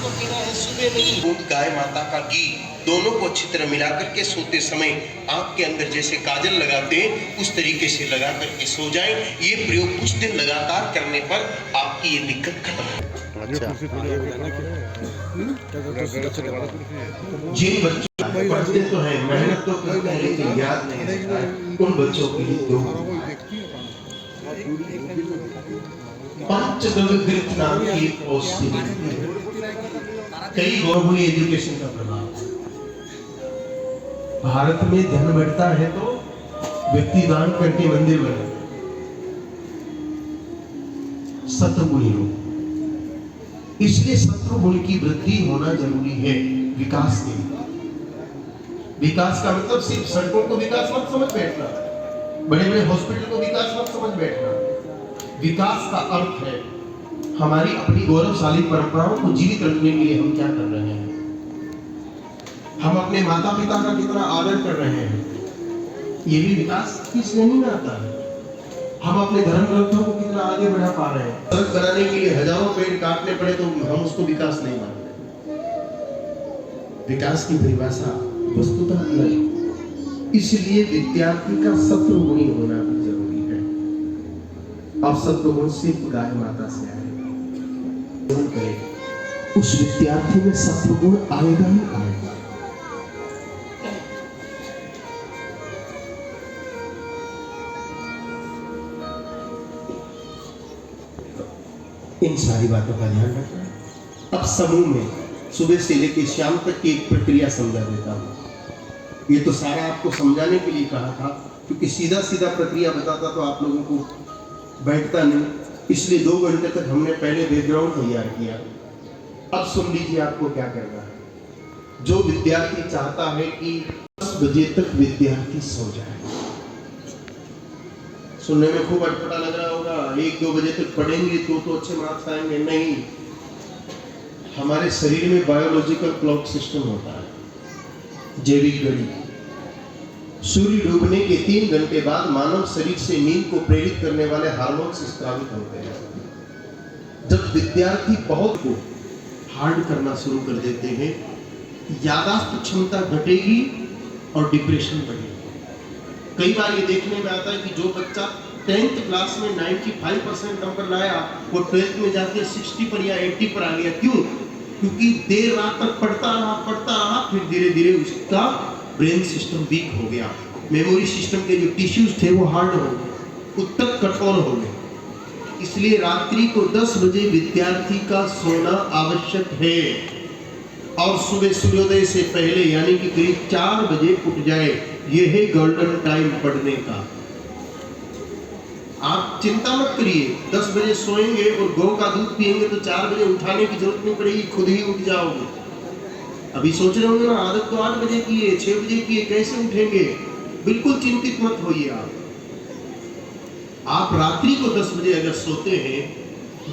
को पीना है, सुबह नहीं। दूध गाय माता का घी दोनों को अच्छी तरह मिला करके सोते समय आंख के अंदर जैसे काजल लगाते हैं उस तरीके से लगा करके सो जाएं। ये प्रयोग कुछ दिन लगातार करने पर आपकी ये दिक्कत खत्म हो। अच्छा, जिन बच्चों पढ़ते तो है, मेहनत तो करते हैं लेकिन याद नहीं रहता है, उन बच्चों के लिए दो पंचगव्य नाम की एक औषधि कई गौरवनीय एजुकेशन का प्रभाव। भारत में धन बढ़ता है तो व्यक्ति दान करके मंदिर बने, सत्गुणी लोग, इसलिए सत्गुण की वृद्धि होना जरूरी है विकास के लिए। विकास का मतलब सिर्फ सड़कों को विकास मत समझ बैठना, बड़े बड़े हॉस्पिटल को विकास मत समझ बैठना। विकास का अर्थ है हमारी अपनी गौरवशाली परंपराओं को जीवित रखने के लिए हम क्या कर रहे हैं, हम अपने माता पिता का कितना आदर कर रहे हैं, ये भी विकास की श्रेणी में आता है। हम अपने धर्म ग्रंथों को कितना आगे बढ़ा पा रहे हैं। सड़क बनाने के लिए हजारों पेड़ काटने पड़े तो हम उसको विकास नहीं मानते। विकास की परिभाषा वस्तुतः अलग है, इसलिए विद्यार्थी का सत्वगुणी होना भी जरूरी है। और सत्वगुण सिर्फ गाय माता से आएगा, उस विद्यार्थी में सत्वगुण आएगा ही आएगा। इन सारी बातों का ध्यान रखना। अब समूह में सुबह से लेकर शाम तक की एक प्रक्रिया समझा देता हूँ। ये तो सारा आपको समझाने के लिए कहा था, क्योंकि सीधा सीधा प्रक्रिया बताता तो आप लोगों को बैठता नहीं, इसलिए 2 घंटे तक हमने पहले बैकग्राउंड तैयार किया। अब सुन लीजिए आपको क्या करना है। जो विद्यार्थी चाहता है कि 10 बजे तक विद्यार्थी सो जाए, सुनने में खूब अटपटा लग रहा होगा, 1-2 बजे तक पढ़ेंगे तो अच्छे मार्क्स आएंगे। नहीं, हमारे शरीर में बायोलॉजिकल क्लॉक सिस्टम होता है, जैविक घड़ी। सूर्य डूबने के 3 घंटे बाद मानव शरीर से नींद को प्रेरित करने वाले हार्मोन्स स्रावित होते हैं। जब विद्यार्थी बहुत को हार्ड करना शुरू कर देते हैं, यादाश्त क्षमता घटेगी और डिप्रेशन बढ़ेगी। कई बार ये देखने में आता है कि जो बच्चा 10th क्लास में 95% नंबर लाया वो 12th में जाके 60 पर या 80 पर आ गया। क्यों? क्योंकि देर रात तक पढ़ता रहा, फिर धीरे धीरे उसका ब्रेन सिस्टम वीक हो गया, मेमोरी सिस्टम के जो टिश्यूज थे वो हार्ड हो गए, उत्तक कठोर हो गए। इसलिए रात्रि को 10 बजे विद्यार्थी का सोना आवश्यक है और सुबह सूर्योदय से पहले यानी कि करीब 4 बजे उठ जाए। यह है गोल्डन टाइम पढ़ने का। आप चिंता मत करिए, 10 बजे सोएंगे और गौ का दूध पिएंगे तो 4 बजे उठाने की जरूरत नहीं पड़ेगी, खुद ही उठ जाओगे। अभी सोच रहे होंगे ना, आदत तो 8 बजे की है, 6 बजे की है, कैसे उठेंगे? बिल्कुल चिंतित मत होइए। आप रात्रि को 10 बजे अगर सोते हैं,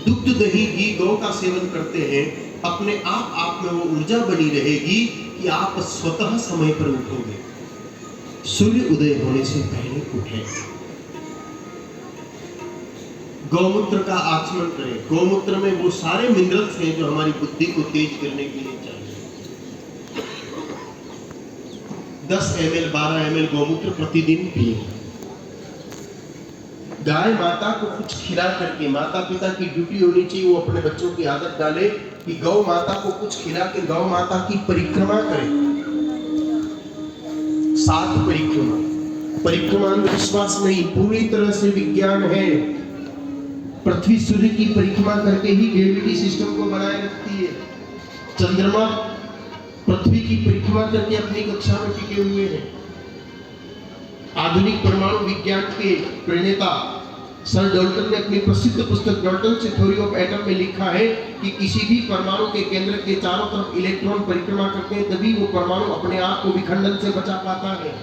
दुग्ध दही घी गौ का सेवन करते हैं, अपने आप में वो ऊर्जा बनी रहेगी कि आप स्वतः समय पर उठोगे। सूर्य उदय होने से पहले उठें। गौमूत्र का आचमन करें। गौमूत्र में वो सारे मिनरल्स हैं जो हमारी बुद्धि को तेज करने के लिए चाहिए। 10 ml 12 ml गौमूत्र प्रतिदिन पिए। गाय माता को कुछ खिला करके, माता पिता की ड्यूटी होनी चाहिए वो अपने बच्चों की आदत डाले कि गौ माता को कुछ खिला के गौ माता की परिक्रमा करें। 7 परिक्रमा अंधविश्वास नहीं, पूरी तरह से विज्ञान है। पृथ्वी सूर्य की परिक्रमा करके ही ग्रेविटी सिस्टम को बनाए रखती है। चंद्रमा पृथ्वी की परिक्रमा करके अपनी कक्षा में टिके हुए हैं। आधुनिक परमाणु विज्ञान के प्रणेता सर डाल्टन ने अपनी प्रसिद्ध पुस्तक डाल्टन्स थ्योरी ऑफ एटम में लिखा है कि किसी भी परमाणु के केंद्र के चारों तरफ इलेक्ट्रॉन परिक्रमा करते हैं, तभी वो परमाणु अपने आप को विखंडन से बचा पाता है।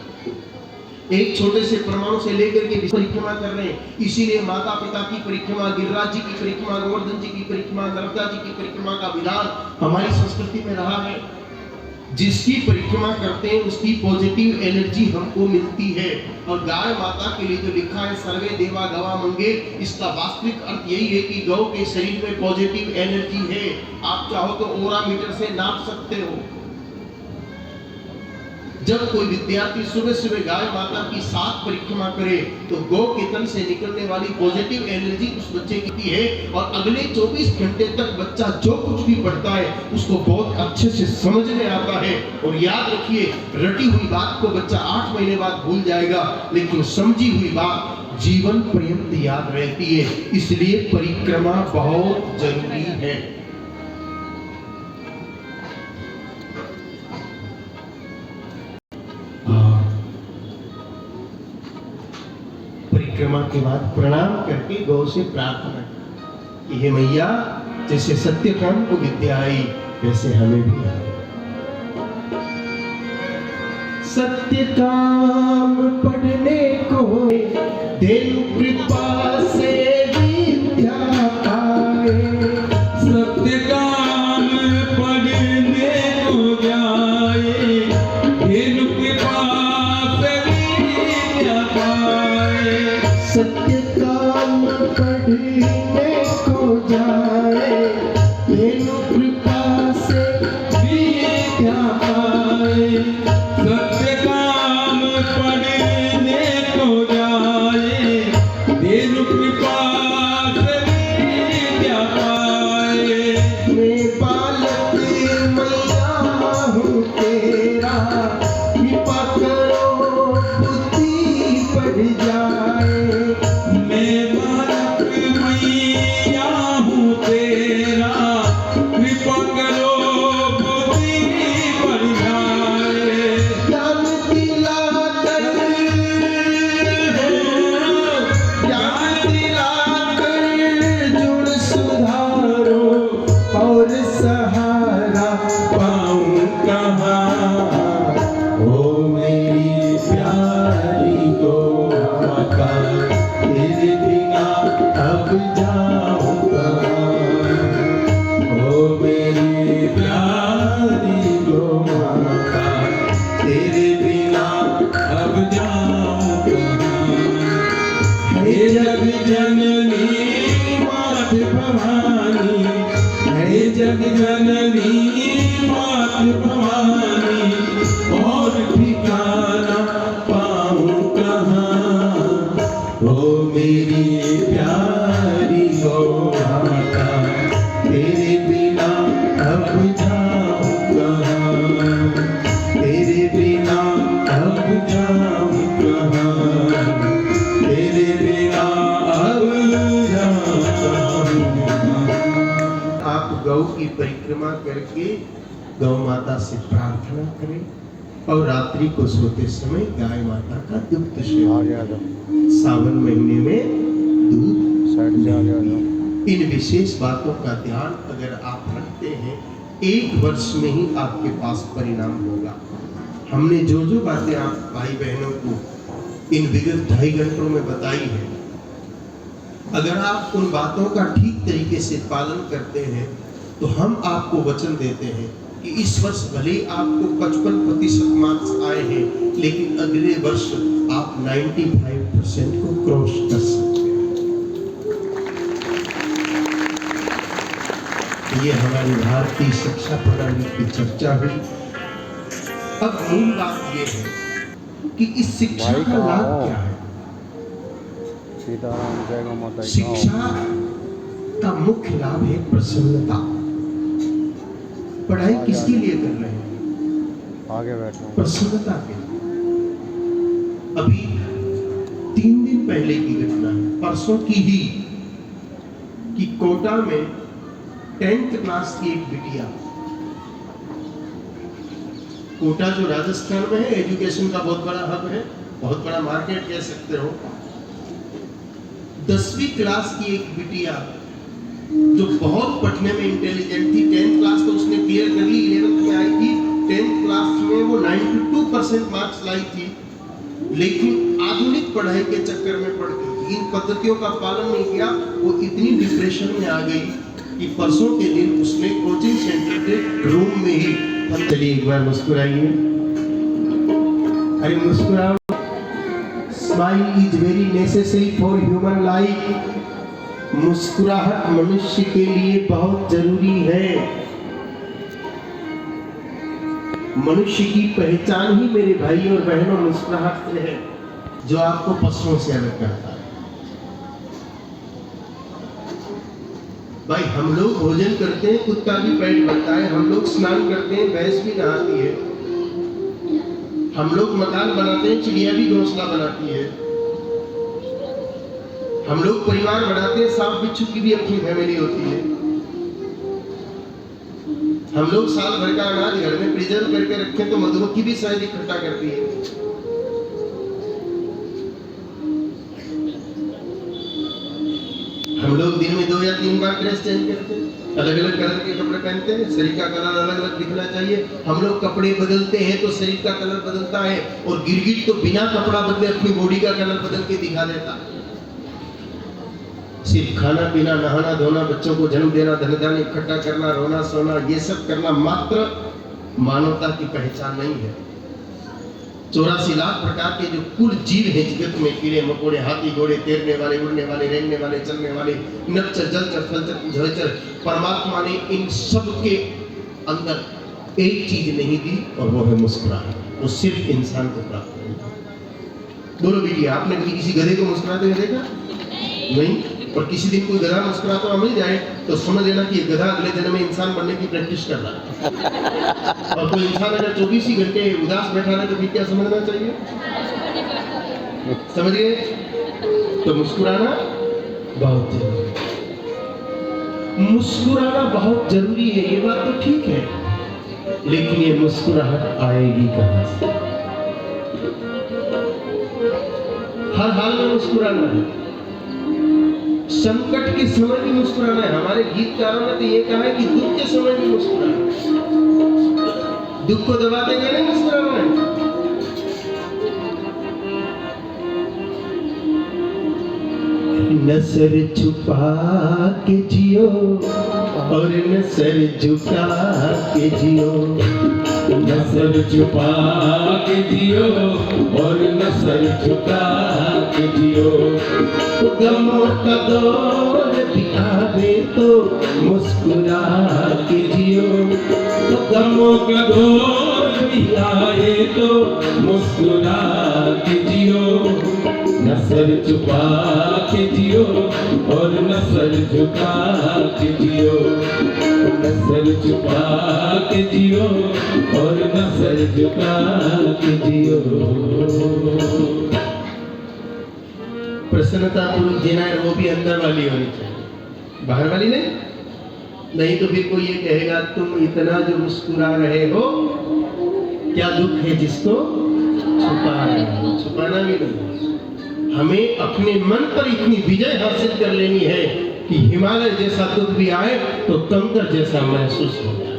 एक छोटे से परमाणु से लेकर के परिक्रमा कर रहे हैं। इसीलिए माता पिता की परिक्रमा, गिरिराज जी की परिक्रमा, गोवर्धन जी की परिक्रमा, नर्मदा जी की परिक्रमा का विधान हमारी संस्कृति में रहा है। जिसकी परिक्रमा करते हैं उसकी पॉजिटिव एनर्जी हमको मिलती है। और गाय माता के लिए जो लिखा है सर्वे देवा गवा मंगे, इसका वास्तविक अर्थ यही है कि गौ के शरीर में पॉजिटिव एनर्जी है। आप चाहो तो ओरा मीटर से नाप सकते हो। जब कोई विद्यार्थी सुबह सुबह गाय माता की 7 परिक्रमा करे तो गौ के तन से निकलने वाली पॉजिटिव एनर्जी उस बच्चे की है, और अगले 24 घंटे तक बच्चा जो कुछ भी पढ़ता है उसको बहुत अच्छे से समझ में आता है। और याद रखिए, रटी हुई बात को बच्चा 8 महीने बाद भूल जाएगा, लेकिन समझी हुई बात जीवन पर्यंत याद रहती है। इसलिए परिक्रमा बहुत जरूरी है। परिक्रमा के बाद प्रणाम करके गौ से प्रार्थना कि हे मैया, जैसे सत्यकाम को विद्या आई वैसे हमें भी आए। सत्यकाम पढ़ने को देनु कृपा से विद्या पाए। सत्यकाम पढ़ने को जाए, देनु कृपा से विद्या पाए। सत्य काम पढ़ने को जाए, तेनु कृपा से विद्या पाए। सत्य काम पढ़ने को जाए, देनु कृपा से विद्या पाए। मैं बालक मैया हूँ तेरा, कृपा करो बुद्धि बढ़ जाए। मैं बालक मैया हूँ तेरा, कृपा करो बुद्धि बढ़ जाए। ज्ञान दिलाकर, ज्ञान दिलाकर जुड़ सुधारो, और सहारा पाऊँ कहाँ ओ मेरी प्यारी गौ माता, तेरे बिना अब जाऊं कहाँ। ओ मेरी प्यारी गौ माता, तेरे बिना अब जाऊँ कहाँ। हे जग जननी मात भवानी, हे जग जननी मात भवानी, और ठिकाना पाऊँ कहाँ। ओ मेरी प्यारी गौ माता, तेरे बिना अब जाऊं कहाँ। तेरे बिना अब जाऊं कहाँ। तेरे बिना अब जाऊं कहाँ। आप गौ की परिक्रमा करके गौ माता से प्रार्थना करें, और रात्रि को सोते समय गाय माता का दुग्ध सेवन, सावन महीने में दूध नहीं। इन विशेष बातों का ध्यान अगर आप रखते हैं, 1 वर्ष में ही आपके पास परिणाम होगा। हमने जो जो बातें आप भाई बहनों को इन विगत 2.5 घंटों में बताई है, अगर आप उन बातों का ठीक तरीके से पालन करते हैं तो हम आपको वचन देते हैं कि इस वर्ष भले आपको 55% मार्क्स आए हैं, लेकिन अगले वर्ष आप 95% को क्रॉस कर सकते हैं। ये हमारी भारतीय शिक्षा प्रणाली की चर्चा हुई। अब मूल बात ये है कि इस शिक्षा का लाभ क्या है। शिक्षा का मुख्य लाभ है प्रसन्नता। पढ़ाई किसके लिए कर रहे हैं? आगे बैठो। प्रसन्नता के लिए। अभी 3 दिन पहले की घटना है, परसों की ही, कि कोटा में 10th क्लास की एक बिटिया, कोटा जो राजस्थान में है, एजुकेशन का बहुत बड़ा हब है, बहुत बड़ा मार्केट कह सकते हो। 10वीं क्लास की एक बिटिया जो बहुत पढ़ने में इंटेलिजेंट थी, 10th क्लास तो उसने क्लियर कर ली, 11th में आई थी, 10th क्लास में वो 92% मार्क्स लाई थी, लेकिन आधुनिक पढ़ाई के चक्कर में पड़ गई। इन पद्धतियों का पालन नहीं किया, वो इतनी डिप्रेशन में आ गई कि परसों के दिन उसने कोचिंग सेंटर के रूम में ही चलिए एक बार मुस्कुराइए। अरे मुस्कुराओ। Smile is very necessary for human life. मुस्कुराहट मनुष्य के लिए बहुत जरूरी है। मनुष्य की पहचान ही मेरे भाई और बहनों मुस्कुराहट से है, जो आपको पशुओं से अलग करता है। भाई हम लोग भोजन करते हैं, कुत्ता भी पेट भरता है। हम लोग स्नान करते हैं, भैंस भी नहाती है। हम लोग मकान बनाते हैं, चिड़िया भी घोंसला बनाती है। हम लोग परिवार बढ़ाते हैं, सांप बिच्छू की भी अपनी फैमिली होती है। हम लोग साल भर का अनाज घर में प्रिजर्व करके रखें तो मधुमक्खी भी शहद इकट्ठा करती है। हम लोग दिन में 2 या 3 बार ड्रेस चेंज करते हैं, अलग अलग कलर के कपड़े पहनते हैं। शरीर का कलर अलग अलग दिखना चाहिए। हम लोग कपड़े बदलते हैं तो शरीर का कलर बदलता है, और गिरगिट तो बिना कपड़ा बदले अपनी बॉडी का कलर बदल के दिखा देता है। सिर्फ खाना पीना, नहाना धोना, बच्चों को जन्म देना, धन धान्य इकट्ठा करना, रोना सोना, ये सब करना मात्र मानवता की पहचान नहीं है। 84 लाख प्रकार के जो कुल जीव हैं जगत में, कीड़े मकोड़े, हाथी घोड़े, तैरने वाले, उड़ने वाले, रेंगने वाले, चलने वाले, नभचर, जलचर, फलचर, जलचर, परमात्मा ने इन सब के अंदर एक चीज नहीं दी, और वो है मुस्कुराहट। वो सिर्फ इंसान को प्राप्त है। बोलो बिटिया, आपने कभी किसी गधे को मुस्कुराते हुए देखा? नहीं। और किसी दिन कोई गधा मुस्कुराता हुआ मिल जाए तो समझ लेना कि ये गधा अगले जन्म में इंसान बनने की प्रैक्टिस कर रहा है। और कोई इंसान अगर 24 ही घंटे उदास बैठा रहे तो फिर क्या समझना चाहिए? समझ गए? तो मुस्कुराना बहुत जरूरी है। मुस्कुराना बहुत जरूरी है, ये बात तो ठीक है, लेकिन ये मुस्कुराहट आएगी कहां से? हर हाल में मुस्कुराना है। संकट के समय भी मुस्कुराना है। हमारे गीतकारों ने तो ये कहा है कि दुख के समय भी मुस्कुराना है। दुख को दबा देंगे नहीं, मुस्कुराना है। न सर छुपा के जियो और न सर झुका के जियो। न सर छुपा के जियो और न सर झुका के जियो। गमों का दौर भी आवे तो मुस्कुरा के जियो। गमों का दौर भी आए तो मुस्कुरा के जियो। न सर छुपा के जियो और न सर झुका के जियो। न सर छुपा के जियो और न सर झुका के जियो। प्रसन्नता पूर्वक जीना है, वो भी अंदर वाली होनी चाहिए, बाहर वाली नहीं। नहीं तो फिर कोई ये कहेगा तुम इतना जो मुस्कुरा रहे हो, क्या दुख है जिसको छुपा रहे हो? छुपाना भी नहीं। हमें अपने मन पर इतनी विजय हासिल कर लेनी है कि हिमालय जैसा दुख भी आए तो कंकर जैसा महसूस हो जाए।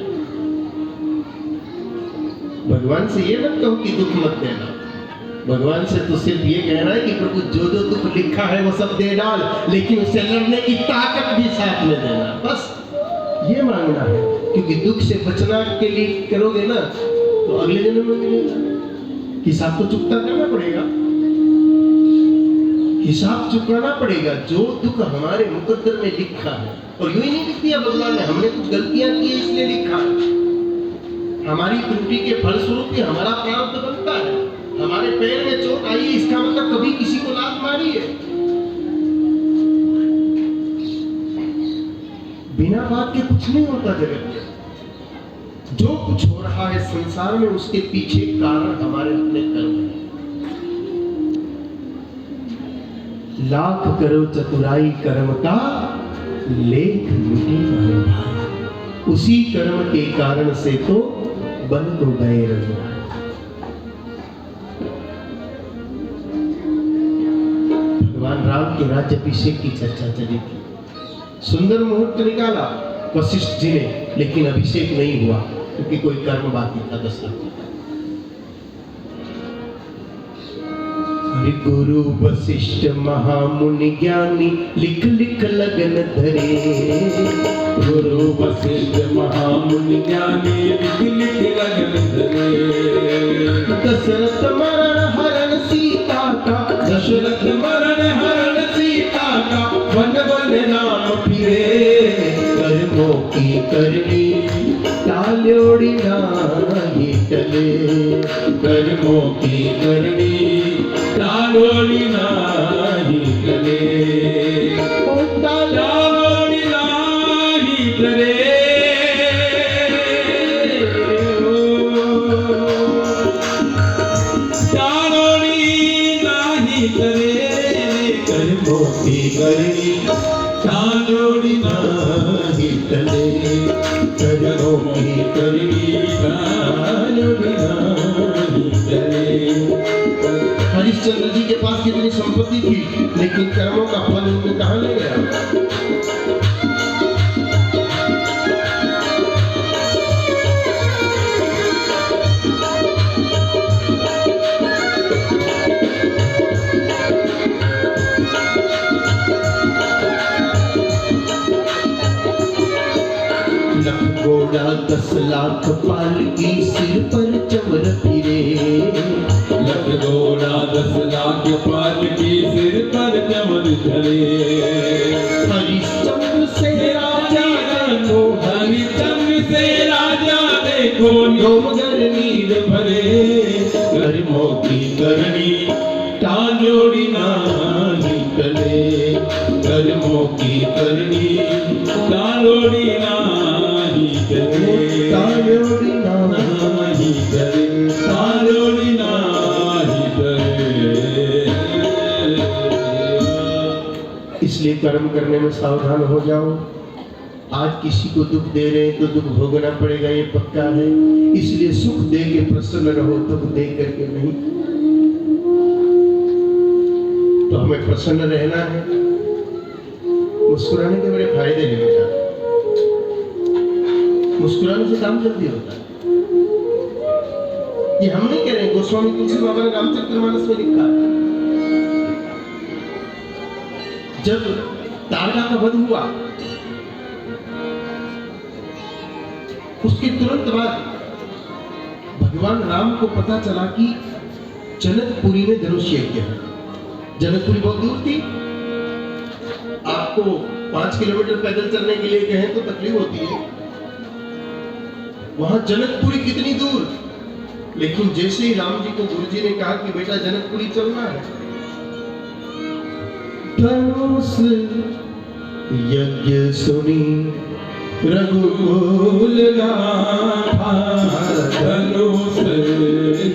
भगवान से ये मत कहो कि दुख मत देना। भगवान से तो सिर्फ ये कहना है कि प्रभु जो जो दुख लिखा है वो सब दे डाल, लेकिन उससे लड़ने की ताकत भी साथ में देना। बस ये मांगना है, क्योंकि दुख से बचना के लिए करोगे ना तो अगले जन्म में मिलेगा। हिसाब तो चुकता करना पड़ेगा, हिसाब चुकाना पड़ेगा। जो दुख हमारे मुकद्दर में लिखा है, और यूं ही नहीं लिख दिया भगवान ने, हमने कुछ गलतियां की इसलिए लिखा है। हमारी त्रुटि के फलस्वरूप ही हमारा प्रारब्ध बनता है। हमारे पैर में चोट आई, इसका मतलब कभी किसी को लात मारी है। बिना बात के कुछ नहीं होता जगत में। जो कुछ हो रहा है संसार में, उसके पीछे कारण हमारे अपने कर्म हैं। लाख करो चतुराई कर्म का, लेख मिटे मारे भाई। उसी कर्म के कारण से तो बन तो गए रघुराई। भगवान राम के राज्याभिषेक की चर्चा चली थी। सुंदर मुहूर्त निकाला वशिष्ठ जी ने, लेकिन अभिषेक नहीं हुआ क्योंकि कोई कर्म बाकी था। 10 लाख हरि गुरु वशिष्ठ महामुनि ज्ञानी लिख लिख लगन धरे। गुरु वशिष्ठ महामुनि ज्ञानी लिख लिख लगन धरे। दशरथ मरण हरण सीता का, दशरथ मरण हरण सीता का, वन वन राम फिरे। कर्मों की करनी टाल्योड़ी नाही टले। कर्मों की करनी टालोड़ी नाही टले। टालोड़ी नाही टले। कर्मों की करनी टालोड़ी नाही टले। कर्मों की करनी टालोड़ी नाही टले। हरिश्चंद्र जी के पास कितनी संपत्ति थी, लेकिन कर्मों का फल उनको कहाँ ले गया? घोड़ा 10 लाख पालकी सिर पर चमर फिरे। लख घोड़ा 10 लाख पालकी सिर पर चमर चले। हरिश्चंद्र से राजा देखो, हरिश्चंद्र से राजा देखो, डोमगर नीर भरे। कर्मों की करनी टालोड़ी नाही टले। कर्मों की करनी टालोड़ी नाही टले। टालोड़ी नाही टले। टालोड़ी नाही टले। इसलिए कर्म करने में सावधान हो जाओ। आज किसी को दुख दे रहे हैं तो दुख भोगना पड़ेगा, ये पक्का है। इसलिए सुख दे के प्रसन्न रहो, दुख दे करके नहीं। तो हमें प्रसन्न रहना है। मुस्कुराने के बड़े फायदे हैं बेटा। मुस्कुराने से काम जल्दी होता है। ये हम नहीं कह रहे, गोस्वामी तुलसी बाबा ने रामचरितमानस में लिखा है। जब तारका का वध हुआ, उसके तुरंत बाद भगवान राम को पता चला कि जनकपुरी में धनुष यज्ञ है। जनकपुरी बहुत दूर थी। आपको 5 किलोमीटर पैदल चलने के लिए कहें तो तकलीफ होती है। वहां जनकपुरी कितनी दूर, लेकिन जैसे ही राम जी को गुरुजी ने कहा कि बेटा जनकपुरी चलना है, धनुष यज्ञ सुनी रघुकुल नाथा। धनुष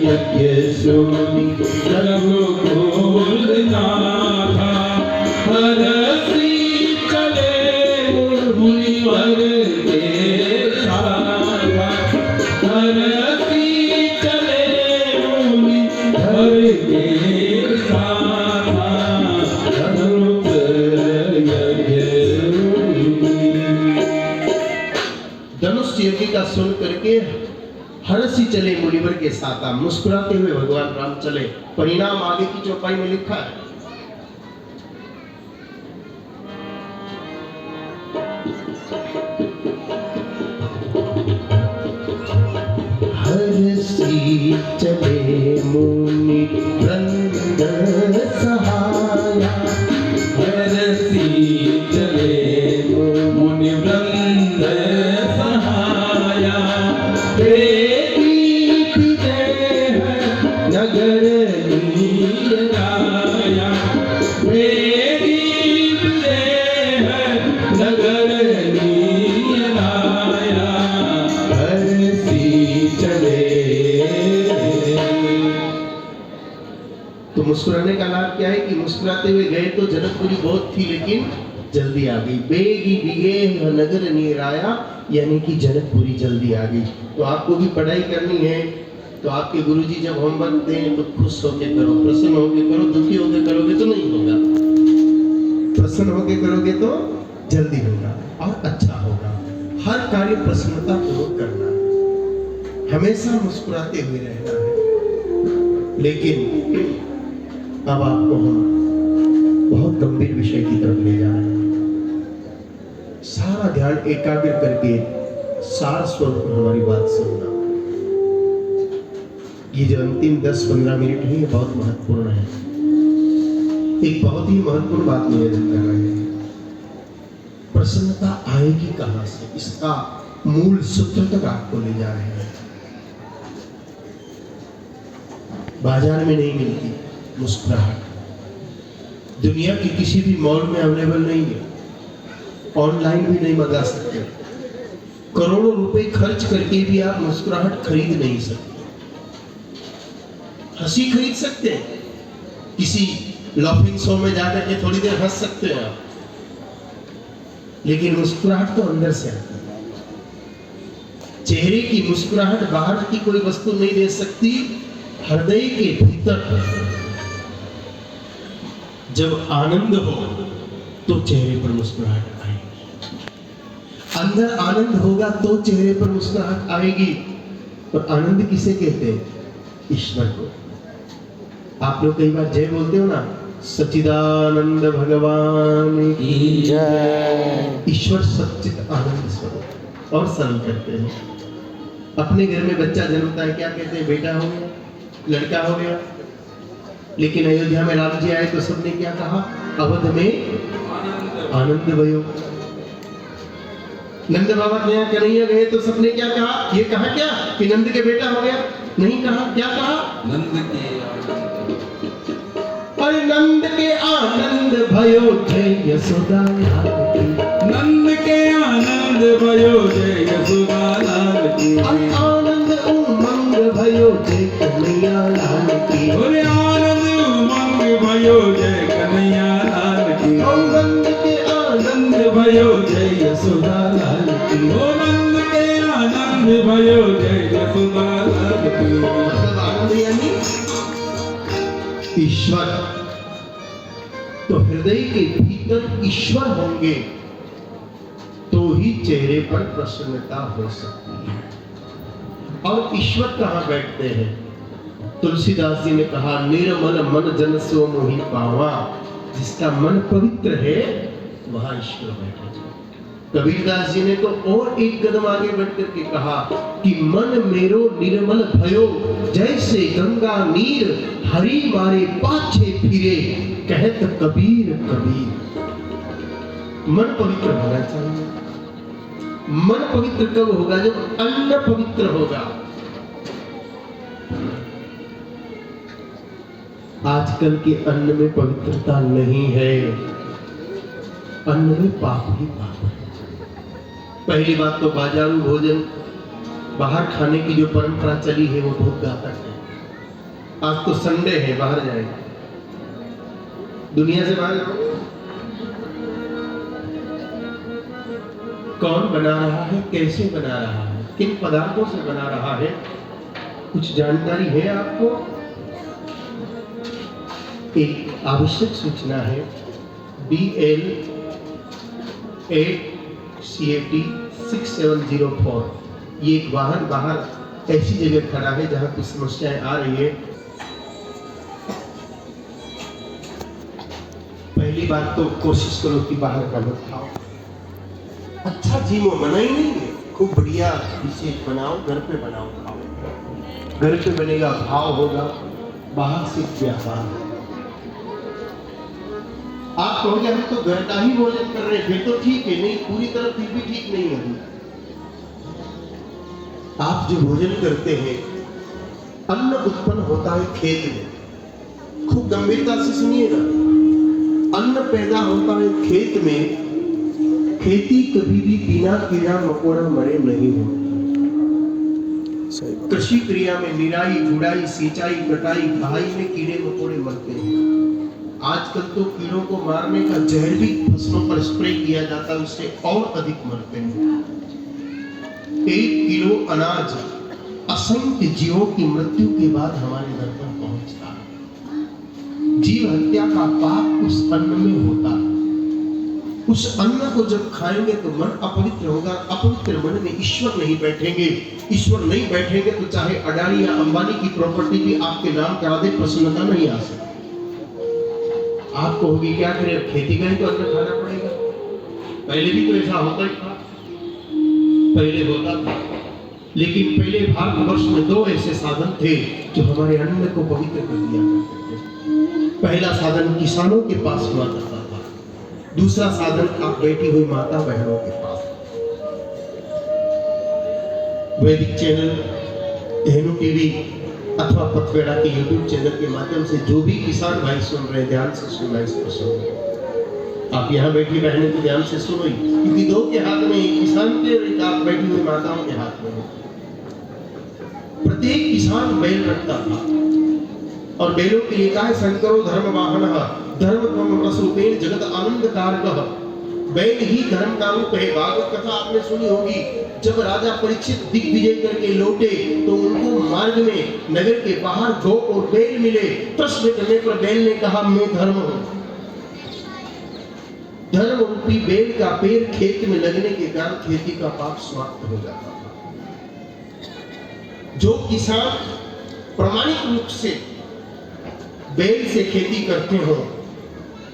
यज्ञ सुनी रघुकुल नाथा। हरसी चले मुनिवर के साथा। हरसी चले मुनिवर के साथा। धनुष यज्ञ धनुष यज्ञ का सुन करके हर्षी चले मुनिवर के साथ। मुस्कुराते हुए भगवान राम चले। परिणाम आगे की चौपाई में लिखा है। हर्षी चले मुनि वृंद सहाया। हरसी चले मुनि वृंद सहाया। नगर नीराया। नगर नीराया। हर्षी चले। तो मुस्कुराने का लाभ क्या है कि मुस्कुराते हुए गए तो जनकपुरी बहुत थी, लेकिन जल्दी आ गई। बेगी बिगे नगर नीराया, यानी कि जनकपुरी जल्दी आ गई। तो आपको भी पढ़ाई करनी है तो आपके गुरुजी जब होमवर्क दें तो खुश होकर करो, प्रसन्न होकर करो। दुखी होकर करोगे तो नहीं होगा, प्रसन्न होकर करोगे तो जल्दी होगा और अच्छा होगा। हर कार्य प्रसन्नता पूर्वक करना है, हमेशा मुस्कुराते हुए रहना है। लेकिन अब आपको हम बहुत गंभीर विषय की तरफ ले जा रहे हैं। सारा ध्यान एकाग्र करके सार स्वरूप में हमारी बात सुनना। ये जो अंतिम 10-15 मिनट है ये बहुत महत्वपूर्ण है। एक बहुत ही महत्वपूर्ण बात निवेदन कर रहे हैं। प्रसन्नता आएगी कहां से, इसका मूल सूत्र तक आपको ले जा रहे हैं। बाजार में नहीं मिलती मुस्कुराहट, दुनिया के किसी भी मॉल में अवेलेबल नहीं है, ऑनलाइन भी नहीं मंगा सकते, करोड़ों रुपए खर्च करके भी आप मुस्कुराहट खरीद नहीं सकते। हंसी खरीद सकते हैं, किसी लॉफिंग शो में जाकर के थोड़ी देर हंस सकते हैं आप, लेकिन मुस्कुराहट तो अंदर से आती है। चेहरे की मुस्कुराहट बाहर की कोई वस्तु नहीं दे सकती, हृदय के भीतर जब आनंद हो तो चेहरे पर मुस्कुराहट आएगी। अंदर आनंद होगा तो चेहरे पर मुस्कुराहट आएगी। और आनंद किसे कहते हैं? ईश्वर को। आप लोग कई बार जय बोलते हो ना, सच्चिदानंद भगवान की जय। ईश्वर सच्चिद आनंद स्वरूप। और सरल करते हैं, अपने घर में बच्चा जन्मता है, क्या कहते हैं? बेटा हो गया, लड़का हो गया। लेकिन अयोध्या में राम जी आए तो सबने क्या कहा? अवध में आनंद भयो। नंद बाबा के यहाँ कन्हैया गए तो सबने क्या कहा? ये कहा क्या कि नंद के बेटा हो गया? नहीं कहा। क्या कहा? नंद के अरे नंद के आनंद भयो जय यशोदा लाल की। नंद के आनंद भयो जय यशोदा लाल की। अरे आनंद उमंग भयो जय कन्हैया लाल की। अरे आनंद उमंग भयो जय कन्हैया लाल की। और नंद के आनंद भयो जय यशोदा लाल की। ओ नंद के आनंद भयो जय यशोदा लाल की। मतलब आनंद यानी ईश्वर। तो हृदय के भीतर ईश्वर होंगे तो ही चेहरे पर प्रसन्नता हो सकती है। और ईश्वर कहाँ बैठते हैं? तुलसीदास जी ने कहा, निर्मल मन जन सो मोहि पावा। जिसका मन पवित्र है वहां ईश्वर बैठे। कबीरदास जी ने तो और एक कदम आगे बढ़ करके कहा कि मन मेरो निर्मल भयो जैसे गंगा नीर, हरि मारे पाछे फिरे कहत कबीर कबीर। मन पवित्र होना चाहिए। मन पवित्र कब होगा? जब अन्न पवित्र होगा। आजकल के अन्न में पवित्रता नहीं है, अन्न में पाप ही पाप है। पहली बात तो बाजारू भोजन, बाहर खाने की जो परंपरा चली है वो बहुत घातक है। आज तो संडे है, बाहर जाएंगे, दुनिया से बाहर जाओ। कौन बना रहा है, कैसे बना रहा है, किन पदार्थों से बना रहा है, कुछ जानकारी है आपको? एक आवश्यक सूचना है, BL 8CAT 6704। ये एक वाहन बाहर ऐसी जगह खड़ा है जहां कुछ समस्याएं आ रही है। पहली बात तो कोशिश करो कि बाहर का मत खाओ। अच्छा जी वो मना ही नहीं है, खूब बढ़िया विशेष बनाओ, घर पे बनाओ खाओ। घर पे बनेगा भाव होगा, बाहर से व्यापार। आप कहोगे हम तो घर का ही भोजन कर रहे हैं, फिर तो ठीक है। नहीं, पूरी तरह फिर भी ठीक नहीं है। आप जो भोजन करते हैं, अन्न उत्पन्न होता है खेत में। खूब गंभीरता से सुनिएगा, अन्न पैदा होता है खेत में। खेती कभी भी बिना कीड़ा मकोड़ा मरे नहीं होती। कृषि क्रिया में निराई, गुड़ाई, सिंचाई, कटाई, बहाई में कीड़े मकोड़े मरते हैं। आजकल तो कीड़ों को मारने का जहर भी फसलों पर स्प्रे किया जाता है, उससे और अधिक मरते हैं। 1 किलो अनाज असंख्य जीवों की मृत्यु के बाद हमारे घर पर पहुंचता है। जीव हत्या का पाप उस अन्न में होता है। उस अन्न को जब खाएंगे तो मन अपवित्र होगा। अपवित्र मन में ईश्वर नहीं बैठेंगे। ईश्वर नहीं बैठेंगे तो चाहे अडानी या अंबानी की प्रॉपर्टी भी आपके नाम करा दे, प्रसन्नता नहीं आ सकती। आप कहोगे क्या करें, अब खेती का ही तो अन्न खाना पड़ेगा। पहले भी तो ऐसा होता ही था, पहले होता था, लेकिन पहले भारतवर्ष में दो ऐसे साधन थे जो हमारे अन्न को पवित्र कर दिया करते थे। पहला साधन किसानों के पास हुआ करता था, दूसरा साधन आप बैठी हुई माता बहनों के पास। वैदिक चैनल, धेनु टीवी अथवा पथवेड़ा के यूट्यूब चैनल के माध्यम से जो भी किसान भाई सुन रहे हैं, ध्यान से सुनना, इसको सुनो। आप यहाँ बैठी बहनें तो ध्यान से सुनो, क्योंकि दो के हाथ में, एक किसान के और एक आप बैठी हुई माताओं के हाथ में। प्रत्येक किसान बैल रखता था और बैलों के लिए कहा शंकरो धर्म वाहन धर्म रसूपेण जगत आनंद कारक। बैल ही धर्म का रूप है। भागवत कथा आपने सुनी होगी, जब राजा परीक्षित दिग्विजय करके लौटे तो उनको मार्ग में नगर के बाहर गौ और बैल मिले। प्रश्न करने पर बैल ने कहा मैं धर्म हूं। धर्म रूपी बैल का पैर खेत में लगने के कारण खेती का पाप समाप्त हो जाता था। जो किसान प्रामाणिक रूप से बैल से खेती करते हो,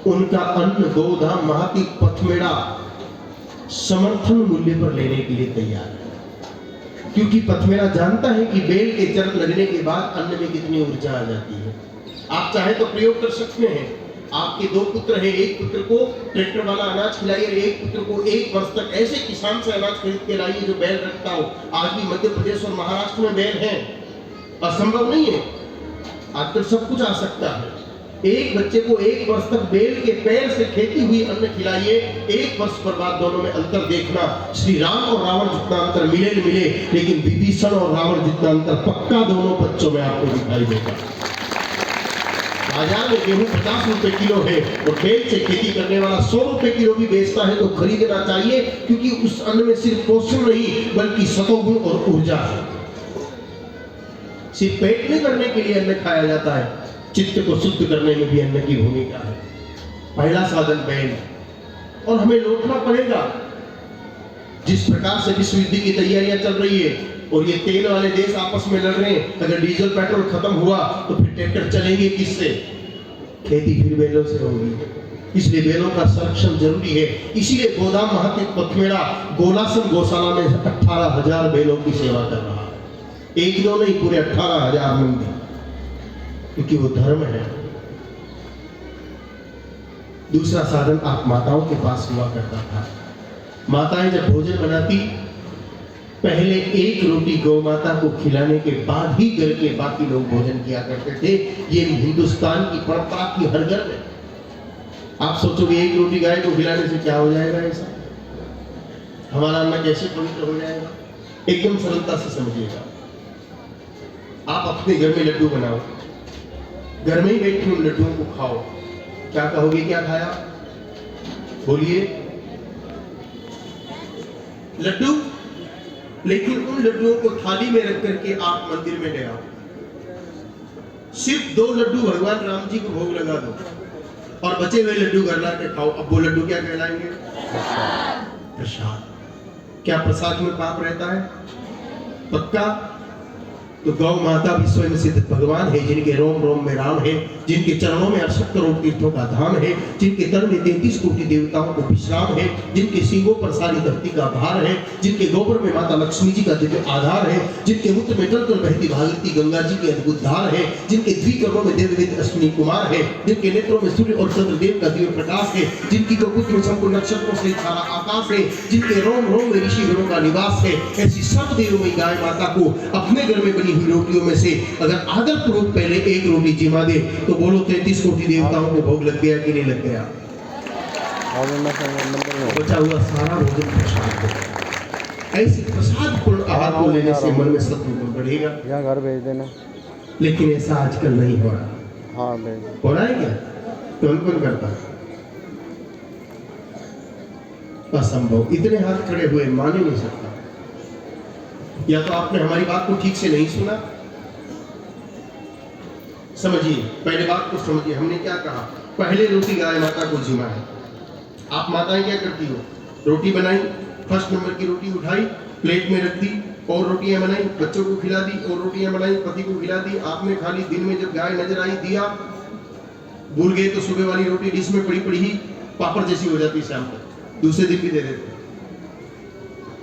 उनका अन्न गोधाम महाती पथमेड़ा समर्थन मूल्य पर लेने के लिए तैयार है, क्योंकि पथमेड़ा जानता है कि बैल के चरण लगने के बाद अन्न में कितनी ऊर्जा आ जाती है। आप चाहे तो प्रयोग कर सकते हैं। आपके दो पुत्र हैं, एक पुत्र को ट्रैक्टर वाला अनाज खिलाइए, एक पुत्र को 1 वर्ष तक ऐसे किसान से अनाज खरीद के लाइए जो बैल रखता हो। आज भी मध्य प्रदेश और महाराष्ट्र में बैल है, असंभव नहीं है, आजकल सब कुछ आ सकता है। एक बच्चे को 1 वर्ष तक बैल के पैर से खेती हुई अन्न खिलाइए, 1 वर्ष पर बाद दोनों में अंतर देखना। श्री राम और रावण जितना अंतर मिले न मिले, लेकिन विभीषण और रावण जितना अंतर पक्का दोनों बच्चों में आपको दिखाई देगा। बाजार में गेहूं 50 रुपए किलो है और बैल से खेती करने वाला 100 रुपए किलो भी बेचता है, तो खरीदना चाहिए, क्योंकि उस अन्न में सिर्फ पोषण नहीं बल्कि सतोगुण और ऊर्जा है। सिर्फ पेट में करने के लिए अन्न खाया जाता है, चित्त को शुद्ध करने में भी अन्न की भूमिका है। पहला साधन बैल, और हमें लौटना पड़ेगा। जिस प्रकार से विश्व युद्ध की तैयारियां चल रही है और ये तेल वाले देश आपस में लड़ रहे हैं, अगर डीजल पेट्रोल खत्म हुआ तो फिर ट्रैक्टर चलेंगे किससे? खेती फिर बैलों से होगी। इसलिए बैलों का संरक्षण जरूरी है। इसीलिए गोदाम महाती पथमेड़ा गोलासन गौशाला में 18,000 बैलों की सेवा कर रहा है। एक दो नहीं, पूरे 18,000 मंदी, क्योंकि वो धर्म है। दूसरा साधन आप माताओं के पास हुआ करता था। माताएं जब भोजन बनाती, पहले 1 रोटी गौ माता को खिलाने के बाद ही घर के बाकी लोग भोजन किया करते थे। ये हिंदुस्तान की परंपरा की हर घर में। आप सोचोगे 1 रोटी गाय को खिलाने से क्या हो जाएगा, ऐसा हमारा अन्न कैसे पवित्र हो जाएगा? एकदम सरलता से समझिएगा। आप अपने घर में लड्डू बनाओ, घर में ही बैठे उन लड्डुओं को खाओ। क्या कहोगे, क्या खाया? बोलिए, लड्डू। लेकिन उन लड्डुओं को थाली में रख करके आप मंदिर में ले आओ। सिर्फ 2 लड्डू भगवान राम जी को भोग लगा दो और बचे हुए लड्डू घर ला के खाओ। अब वो लड्डू क्या कहलाएंगे? प्रसाद। क्या प्रसाद में पाप रहता है? पक्का। तो गौ माता भी स्वयं सिद्ध भगवान है, जिनके रोम रोम में राम है, जिनके चरणों में 68 करोड़ तीर्थों का धाम है, जिनके तन में 33 कोटि देवताओं को विश्राम है, जिनके सींगों पर सारी धरती का भार है, जिनके गोबर में माता लक्ष्मी जी का दिव्य आधार है, जिनके मूत्र में टल बहती भागीरथी गंगा जी की अद्भुत धार है, जिनके द्विकरणों में देववेद अश्विनी कुमार है, जिनके नेत्रों में सूर्य और चंद्रदेव का दिव्य प्रकाश है, जिनकी कपूत में संपूर्ण नक्षत्रों से सारा आकाश है, जिनके रोम रोम में ऋषि गणों का निवास है, ऐसी सब देवों में गाय माता को अपने घर में बनी हुई रोटियों में से अगर आदर पूर्वक पहले 1 रोटी जिमा दे तो बोलो 33 कोटि देवताओं को भोग लग गया कि नहीं लग गया? बचा हुआ सारा भोजन प्रसाद है। ऐसे प्रसाद पूर्ण आहार को लेने से मन में सत्व बढ़ेगा। यहाँ घर भेज देना। लेकिन ऐसा आजकल नहीं हो रहा। हाँ, हो रहा है क्या? कौन कौन करता है? असंभव। इतने हाथ खड़े हुए, मान ही नहीं सकता। या तो आपने हमारी बात को ठीक से नहीं सुना। समझिए, पहले बात को समझिए। हमने क्या कहा? पहले रोटी गाय माता को जिमा है। आप माताएं क्या करती हो? रोटी बनाई, फर्स्ट नंबर की रोटी उठाई, प्लेट में रख दी, और रोटियां बनाई, बच्चों को खिला दी, और रोटियां बनाई, पति को खिला दी, आपने खा ली। दिन में जब गाय नजर आई, दिया भूल गए तो सुबह वाली रोटी डिश में पड़ी पड़ी ही पापड़ जैसी हो जाती शाम तक, दूसरे दिन भी दे देते।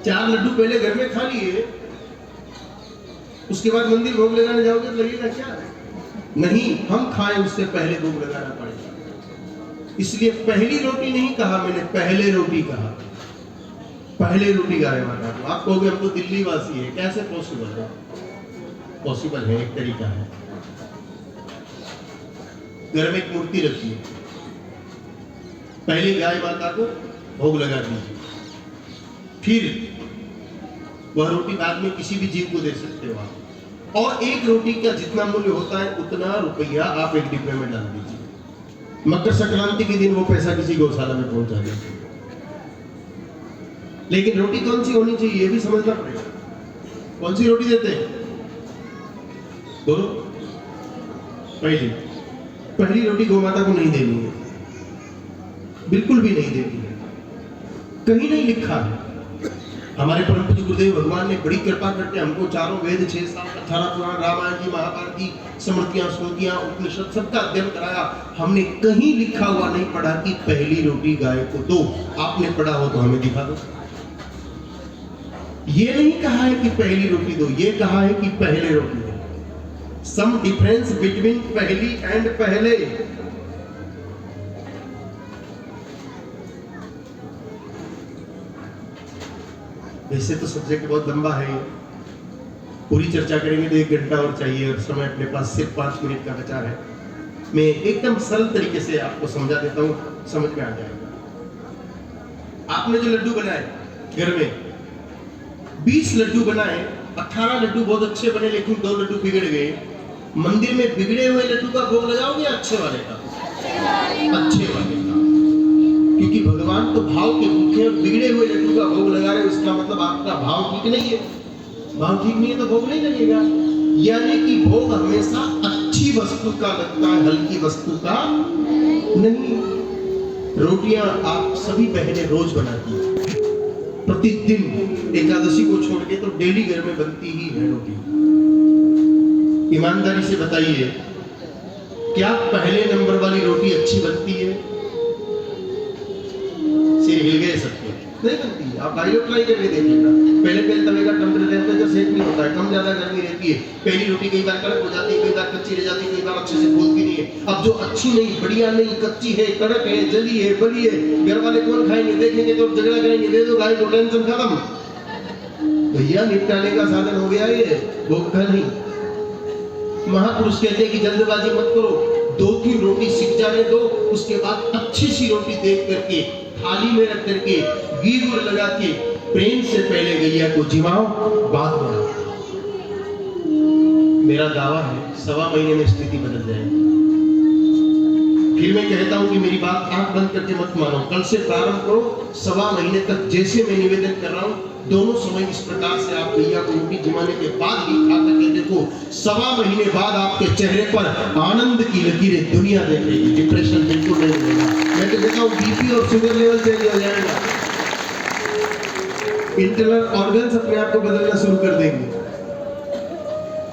4 लड्डू पहले घर में खा लिए, उसके बाद मंदिर भोग लगाने जाओगे तो लगेगा क्या? नहीं, हम खाएं उससे पहले भोग लगाना पड़ेगा। इसलिए पहली रोटी नहीं कहा मैंने, पहले रोटी कहा। पहले रोटी गाय माता को। आप कहोगे हम तो दिल्ली वासी है, कैसे पॉसिबल है? पॉसिबल है, एक तरीका है। घर में एक मूर्ति रखिए, पहले गाय माता को भोग लगा दीजिए, फिर वह रोटी बाद में किसी भी जीव को दे सकते हो आप। और एक रोटी का जितना मूल्य होता है उतना रुपया आप एक डिब्बे में डाल दीजिए। मकर संक्रांति के दिन वो पैसा किसी गौशाला में पहुंचा दीजिए। लेकिन रोटी कौन सी होनी चाहिए ये भी समझना पड़ेगा। कौन सी रोटी देते हैं? बोलो। पहली रोटी गौ माता को नहीं देनी है, बिल्कुल भी नहीं देनी है। कहीं नहीं लिखा है। हमारे परम पूज्य गुरुदेव भगवान ने बड़ी कृपा करके हमको चारों वेद, 6 साल 18 पुराण, रामायण की, महाभारत की स्मृतियां, स्मृतियां, उपनिषद सबका अध्ययन कराया। हमने कहीं लिखा हुआ नहीं पढ़ा कि पहली रोटी गाय को दो। आपने पढ़ा हो तो हमें दिखा दो। ये नहीं कहा है कि पहली रोटी दो, ये कहा है कि पहले रोटी दो। सम डिफरेंस बिटवीन पहली एंड पहले। वैसे तो सब्जेक्ट बहुत लंबा है, पूरी चर्चा करेंगे तो 1 घंटा और चाहिए, और समय अपने पास सिर्फ 5 मिनट का बचा है। मैं एकदम सरल तरीके से आपको समझा देता हूं, समझ में आ जाएगा। आपने जो लड्डू बनाए घर में, 20 लड्डू बनाए, 18 लड्डू बहुत अच्छे बने, लेकिन 2 लड्डू बिगड़ गए। मंदिर में बिगड़े हुए लड्डू का भोग लगाओगे या अच्छे वाले का? अच्छे वाले का। क्योंकि भगवान तो भाव के भूखे हैं, बिगड़े हुए लड्डू का भोग लगा रहे हो, इसका मतलब आपका भाव ठीक नहीं है। भाव ठीक नहीं है तो भोग नहीं लगेगा। यानी कि भोग हमेशा अच्छी वस्तु का लगता है, हल्की वस्तु का नहीं। रोटियां आप सभी बहनें रोज बनाती हैं, प्रतिदिन, एकादशी को छोड़ के तो डेली घर में बनती ही है रोटी। ईमानदारी से बताइए, क्या पहले नंबर वाली रोटी अच्छी बनती है? सिर हिल गए सबके, नहीं बनती। आप भाई लोग ट्राई करके देखिएगा। पहले तवे का टेम्परेचर सेट नहीं होता है, कम ज्यादा गर्मी रहती है। पहली रोटी कई बार कड़क हो जाती है, कई बार कच्ची रह जाती है, कई बार अच्छे से फूलती नहीं है। अब जो अच्छी नहीं, बढ़िया नहीं, कच्ची है, कड़क है, जली है, बड़ी है, घर वाले कौन खाएंगे? देखेंगे तो झगड़ा करेंगे, दे दो गाय को, टेंशन खत्म। भैया निपटाने का साधन हो गया ये, भोग का नहीं। महापुरुष कहते हैं कि जल्दबाजी मत करो, 2-3 रोटी सीख जाने दो, उसके बाद अच्छी सी रोटी देख करके थाली में रख करके घी गुड़ लगा के प्रेम से पहले गैया को जिमाओ, बाद में। मेरा दावा है 1.25 महीने में स्थिति बदल जाएगी। फिर मैं कहता हूं कि मेरी बात आंख बंद करके मत मानो, कल से प्रारंभ करो। 1.25 महीने तक जैसे मैं निवेदन कर रहा हूं, दोनों समय इस प्रकार से आप गैया को रोटी जिमाने के बाद ही खा करके देखो। 1.25 महीने बाद आपके चेहरे पर आनंद की लकीरें दुनिया देखेगी। डिप्रेशन बिल्कुल नहीं होगा। मैं तो कहता हूं बीपी और शुगर लेवल चेंज हो जाएगा, इंटरनल ऑर्गन्स अपने आप को बदलना शुरू कर देंगे।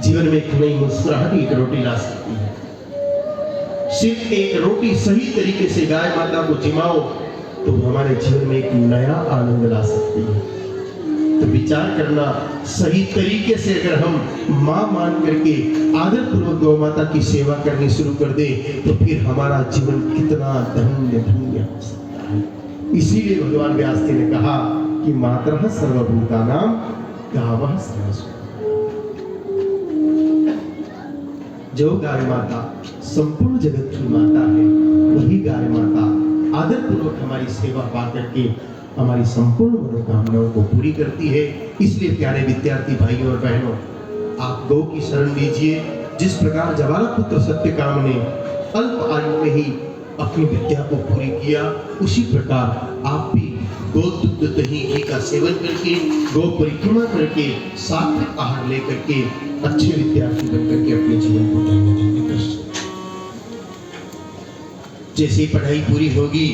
जीवन में एक नई मुस्कुराहट एक रोटी ला सकती है। सिर्फ एक रोटी सही तरीके से गाय माता को जिमाओ तो हमारे जीवन में एक नया आनंद ला सकती है। तो विचार करना, सही तरीके से अगर हम मां मान करके आदर पूर्वक गौ माता की सेवा करनी शुरू कर दे तो फिर हमारा जीवन कितना धन्य धन्य हो सकता है। इसीलिए भगवान व्यास जी ने कहा कि मातरः सर्वभूतानां गावः सर्वस्व। जो गाय माता संपूर्ण जगत की माता है, वही गाय माता आदर पूर्वक हमारी सेवा पा करके हमारी संपूर्ण मनोकामनाओं को पूरी करती है। इसलिए प्यारे विद्यार्थी भाइयों और बहनों, आप गौ की शरण लीजिए। जिस प्रकार जवाला पुत्र सत्यकाम ने अल्प आयु में ही अपनी विद्या को पूरी किया, उसी प्रकार आप भी गौ दुग्ध दही घी का सेवन करके, गौ परिक्रमा करके, सात्विक आहार लेकर के अच्छे विद्यार्थी बनकर के अपने जीवन को धन्य कर सकते। जैसे ही पढ़ाई पूरी होगी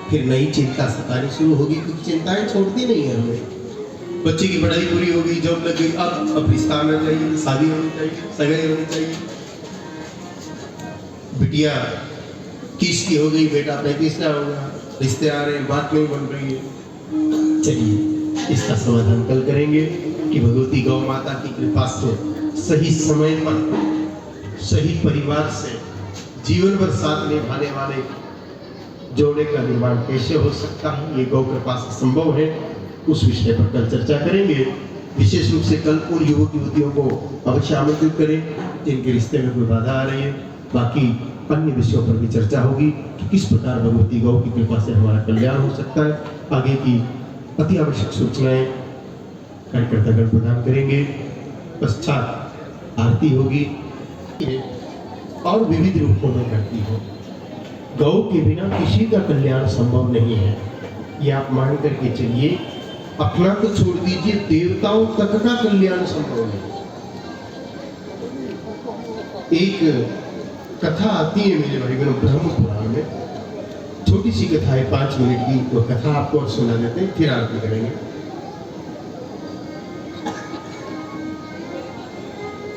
फिर नई चिंता सतानी शुरू होगी, क्योंकि चिंताएं छोड़ती नहीं है हमें। बच्चे की पढ़ाई पूरी हो गई, जॉब लग गई, अब रिश्ता आना चाहिए, शादी होनी चाहिए, सगाई होनी चाहिए। बिटिया 30 की हो गई, बेटा 35 का होगा, रिश्ते आ रहे हैं, बात नहीं बन रही है। चलिए इसका समाधान कल करेंगे कि भगवती गौ माता की कृपा से सही समय पर सही परिवार से जीवन भर साथ निभाने वाले जोड़े का निर्माण कैसे हो सकता है, ये गौ कृपा से संभव है। उस विषय पर कल चर्चा करेंगे। विशेष रूप से कल उन युवक युवतियों को अवश्य आमंत्रित करें जिनके रिश्ते में कोई बाधा आ रही है। बाकी अन्य विषयों पर भी चर्चा होगी कि किस प्रकार भगवती गौ की कृपा से हमारा कल्याण हो सकता है। आगे की अति आवश्यक सूचनाएं कार्यकर्तागण प्रदान करेंगे। पश्चात आरती होगी और विविध रूपों में करती हो। गौ के बिना किसी का कल्याण संभव नहीं है, ये आप मान करके चलिए। अपना तो छोड़ दीजिए, देवताओं तक का कल्याण संभव है। एक कथा आती है मेरे भाई बहनों ब्रह्म पुराण में, छोटी सी कथा है 5 मिनट की, वो कथा आपको और सुना देते हैं, फिर आरती करेंगे।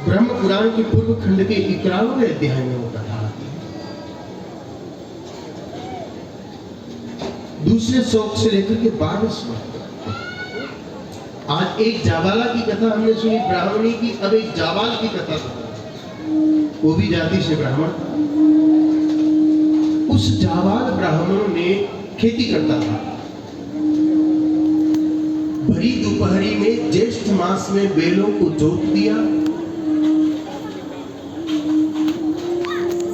ब्रह्म पुराण के पूर्व खंड के 51वें अध्याय में वो कथा आती है। दूसरे श्लोक से लेकर के 12वें श्लोक। आज एक जाबाला की कथा हमने सुनी, ब्राह्मणी की। अब एक जाबाल की कथा सुनी, वो भी जाति से ब्राह्मण। उस जाबाल ब्राह्मण ने खेती करता था। भरी दोपहरी में ज्येष्ठ मास में बैलों को जोत दिया।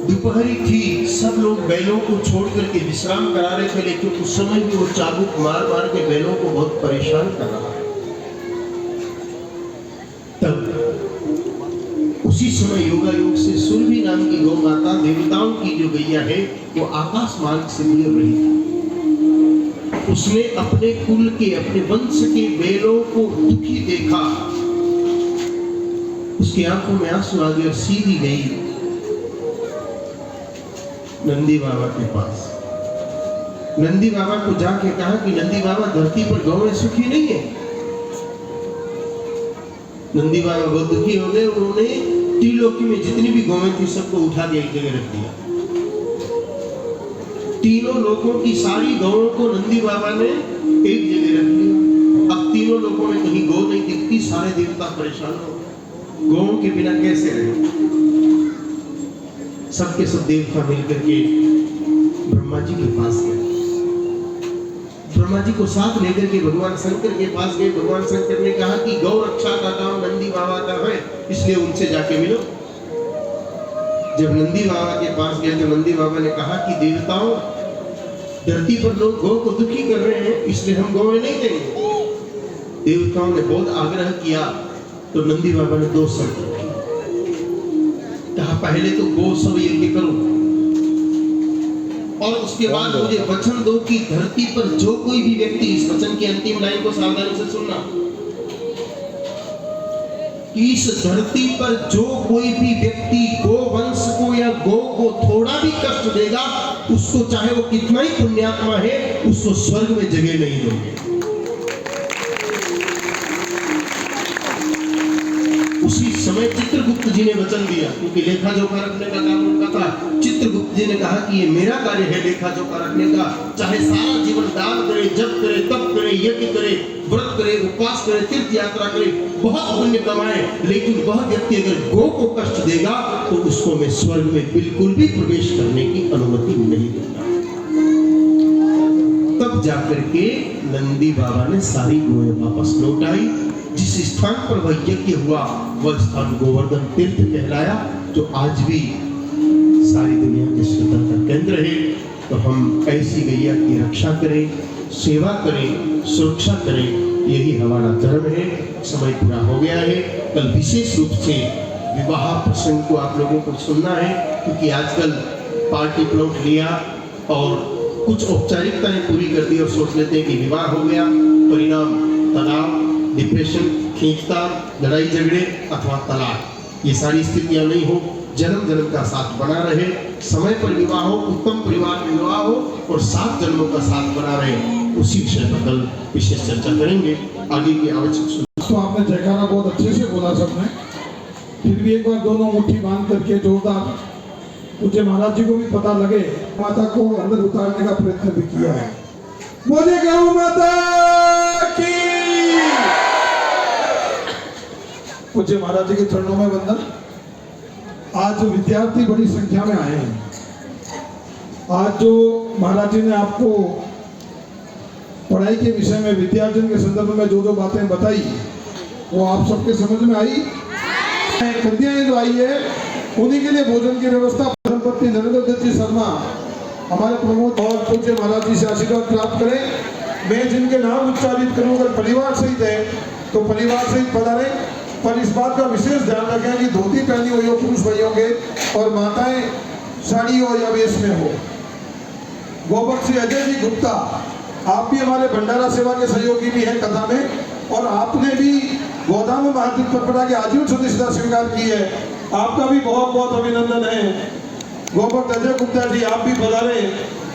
दोपहरी थी, सब लोग बैलों को छोड़ करके विश्राम करा रहे थे, लेकिन उस समय भी वो चाबुक मार मार के बैलों को बहुत परेशान कर रहा है। तब उसी समय योगायोग से सुरभि नाम की गौ माता, देवताओं की जो गैया है, वो आकाश मार्ग से गुजर रही थी। उसने अपने कुल के, अपने वंश के बैलों को दुखी देखा। उसकी आंखों में आंसू आ गए और सीधी गई नंदी बाबा के पास। नंदी बाबा को जाके कहा कि नंदी बाबा, धरती पर गौएं सुखी नहीं है। नंदी बाबा बहुत दुखी हो गए। उन्होंने त्रिलोकी में जितनी भी गौएं थी सबको उठा के एक जगह रख दिया। तीनों लोगों की सारी गौओं को नंदी बाबा ने एक जगह रख दिया। अब तीनों लोगों में कहीं गौ नहीं दिखती, सारे देवता परेशान हो गए। गौओं के बिना कैसे रहे? सबके सब देवता मिलकर के ब्रह्मा जी के पास गए। ब्रह्मा जी को साथ लेकर के भगवान शंकर के पास गए। भगवान शंकर ने कहा कि गौ रक्षा का काम नंदी बाबा का है, इसलिए उनसे जाके मिलो। जब नंदी बाबा के पास गए तो नंदी बाबा ने कहा कि देवताओं, धरती पर लोग गौ को दुखी कर रहे हैं, इसलिए हम गौएं नहीं देंगे। देवताओं ने बहुत आग्रह किया तो नंदी बाबा ने 2 शर्त रखी। कहा पहले तो गौ सब यज्ञ करो और उसके बाद मुझे वचन दो कि धरती पर जो कोई भी व्यक्ति, इस वचन की अंतिम लाइन को सावधानी से सुनना, इस धरती पर जो कोई भी व्यक्ति गो वंश को या गौ को थोड़ा भी कष्ट देगा, उसको चाहे वो कितना ही पुण्यात्मा है, उसको स्वर्ग में जगह नहीं दोगे। उसी समय चित्रगुप्त जी ने वचन दिया, क्योंकि लेखा जोखा रखने का काम उनका था। चित्रगुप्त जी ने कहा कि ये मेरा कार्य है लेखा जोखा रखने का। चाहे सारा जीवन दान करे, जप करे, तप करे, यज्ञ करे, व्रत करे, उपवास करे, तीर्थ यात्रा करे, बहुत पुण्य कमाए, लेकिन वह व्यक्ति अगर गौ को कष्ट देगा तो उसको मैं स्वर्ग में बिल्कुल भी प्रवेश करने की अनुमति नहीं दूंगा। तब जाकर के नंदी बाबा ने सारी गौएं वापस लौटाई। जिस स्थान पर वह यज्ञ हुआ वह स्थान गोवर्धन तीर्थ कहलाया, जो आज भी सारी दुनिया के श्रद्धा का केंद्र है। तो हम ऐसी गैया की रक्षा करें, सेवा करें, सुरक्षा करें, यही हमारा धर्म है। समय पूरा हो गया है। कल विशेष रूप से विवाह प्रसंग को आप लोगों को सुनना है, क्योंकि आजकल पार्टी प्लॉट लिया और कुछ औपचारिकताएं पूरी कर दी और सोच लेते हैं कि विवाह हो गया, परिणाम तनाव, डिप्रेशन, खींचतान, लड़ाई झगड़े अथवा तलाक, ये सारी स्थितियां नहीं हो। जन्म जन्म का साथ बना रहे, समय पर विवाह हो, उत्तम परिवार में विवाह हो और 7 जन्मों का साथ बना रहे, उसी विषय पर कल विशेष चर्चा करेंगे। आगे की आवश्यक तो आपने जयकारा बहुत अच्छे से बोला सबने, फिर भी एक बार दोनों मुट्ठी बांध करके जोरदार पूज्य महाराज जी को भी पता लगे, माता को अंदर उतारने का प्रयत्न भी किया है। बोले गौ माता की। पूज्य महाराज जी के चरणों में वंदन। आज विद्यार्थी बड़ी संख्या में आए हैं। आज जो महाराज जी ने आपको पढ़ाई के विषय में विद्यार्थियों के संदर्भ में जो बातें बताई वो आप सबके समझ में आई। कन्याएं जो आई है उन्हीं के लिए भोजन की व्यवस्था धर्मपत्नी नरेंद्र दत्त जी शर्मा हमारे प्रमुख और पूज्य महाराज जी से आशीर्वाद प्राप्त करें। मैं जिनके नाम उच्चारित करूँ अगर परिवार सहित है तो परिवार सहित पधारे, पर इस बात का विशेष ध्यान रखें कि धोती पहनी हुई हो पुरुष भाइयों के और माताएं साड़ी हो या वेश में हो। गोबक श्री अजय जी गुप्ता, आप भी हमारे भंडारा सेवा के सहयोगी भी हैं कथा में, और आपने भी गोदाम महातीर्थ परंपरा की आजीवन सदस्यता स्वीकार की है। आपका भी बहुत बहुत अभिनंदन है। गोभक्त अजय गुप्ता जी आप भी पधारे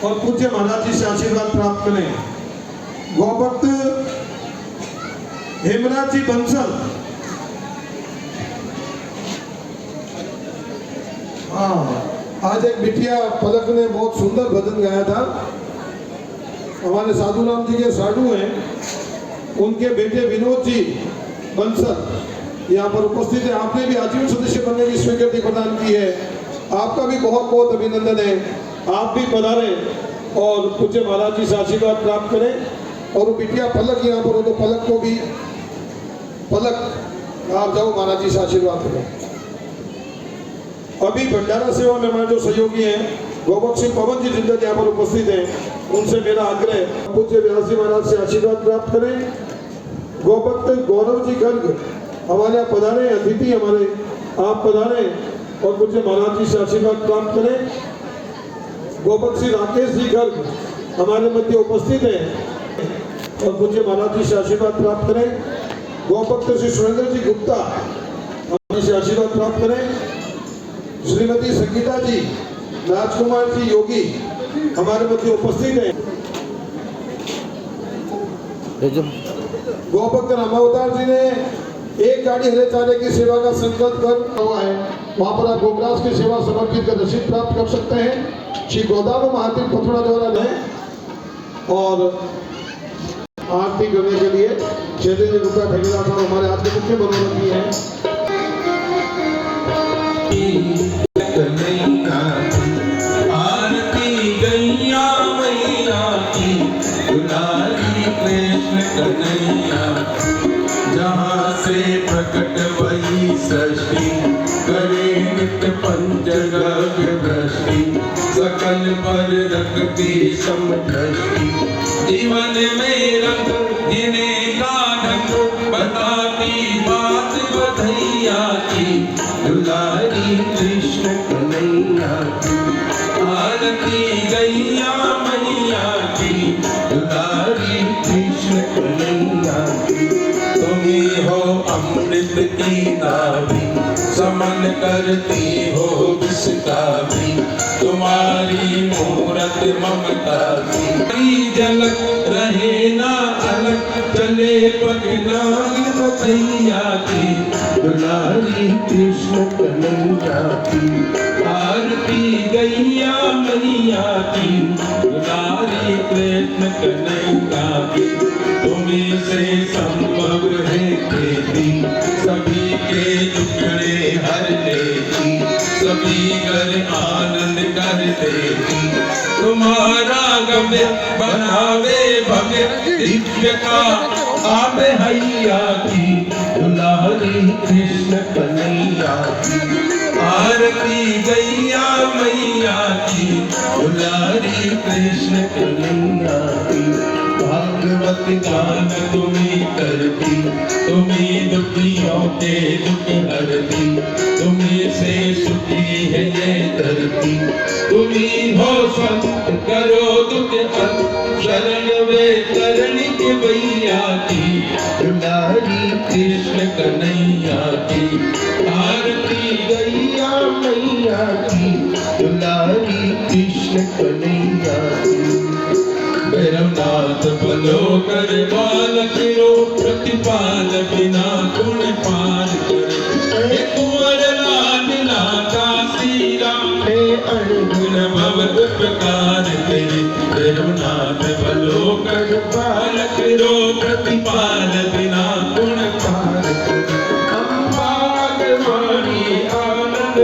और पूज्य महाराज जी से आशीर्वाद प्राप्त करें। गोभक्त हेमराज जी बंसल, हाँ, आज एक बिटिया पलक ने बहुत सुंदर भजन गाया था। हमारे साधुराम जी के साधु हैं, उनके बेटे विनोद जी बंसल यहाँ पर उपस्थित है। आपने भी आजीवन सदस्य बनने की स्वीकृति प्रदान की है। आपका भी बहुत बहुत अभिनंदन है। आप भी पधारे और पूज्य महाराज जी से आशीर्वाद प्राप्त करें। और वो बिटिया पलक यहाँ पर हो तो पलक को भी, पलक आप जाओ महाराज जी से आशीर्वाद करें। अभी भंडारा सेवा में हमारे जो सहयोगी हैं गोभक्त सिंह पवन जी जिंदल यहाँ पर उपस्थित हैं, उनसे मेरा आग्रह पूज्य व्यास जी महाराज से आशीर्वाद प्राप्त करें। गोभक्त गौरव जी गर्ग हमारे यहाँ पधारे, अतिथि हमारे, आप पधारे और पूज्य महाराज जी से आशीर्वाद प्राप्त करें। गोभक्त श्री राकेश जी गर्ग हमारे मध्य उपस्थित हैं और पूज्य महाराज जी से आशीर्वाद प्राप्त करें। गोभक्त श्री सुरेंद्र जी गुप्ता हमारे से आशीर्वाद प्राप्त करें। श्रीमती संगीता जी, राजकुमार जी योगी हमारे मध्य उपस्थित हैं। गोभक्त रामावतार जी ने एक गाड़ी हरे चारे की सेवा का संकल्प कर हुआ है, वहां पर आप गोग्रास की सेवा समर्पित कर रसीद प्राप्त कर सकते हैं। श्री गोदाम महातीर्थ पथुड़ा द्वारा लें और आरती करने के लिए क्षेत्रीय गुप्ता ठेकेदार साहब हमारे आज के मुख्य मनोरंजन हैं। आरती गैया मैया की, दुलारी कृष्ण कन्हैया, जहाँ से प्रकट वही सृष्टि, करे नित्य पंचगव्य दृष्टि, सकल पर रखती समदृष्टि, जीवन में रंग देने का ढंग, बताती बात बधैया की, दुलारी कृष्ण कन्हैया की। आरती गैया मैया की, दुलारी कृष्ण कन्हैया की। तुम्ही हो अमृत की नाभि, समन करती हो विषका भी, तुम्हारी मूरत ममता की, झलक रहे ना अलग, चले पगना बधैया की, दुलारी कृष्ण कन्हैया की। आरती गैया मैया की, दुलारी कृष्ण कन्हैया की। तुम्हीं से संभव है खेती, सभी के दुखड़े हर लेती, सभी घर आनंद कर देती, तुम्हारा गम्य बनावे भव्य, दिव्य का आप हैया की, दुलारी कृष्ण कन्हैया की। आरती गैया मैया की, दुलारी कृष्ण कन्हैया की। भागवत गान तुम्हीं करती, तुम्हीं दुखियों के दुख हरती, तुम्हीं से सुखी है ये धरती, तुम्हीं हो संत करो दुख अंत, शरण वे करनी के भैया की, दुलारी कृष्ण कन्हैया की। आरती गैया मैया की, दुलारी कृष्ण कन्हैया की। भैरवनाथ बलो कर बाल करो, प्रतिपाल बिना गुण पाल कर, कुंवर लाडला का श्री राम, अवलोकन पालक रो प्रतिपालक ना गुण कारक अम्बागवाणी आनंद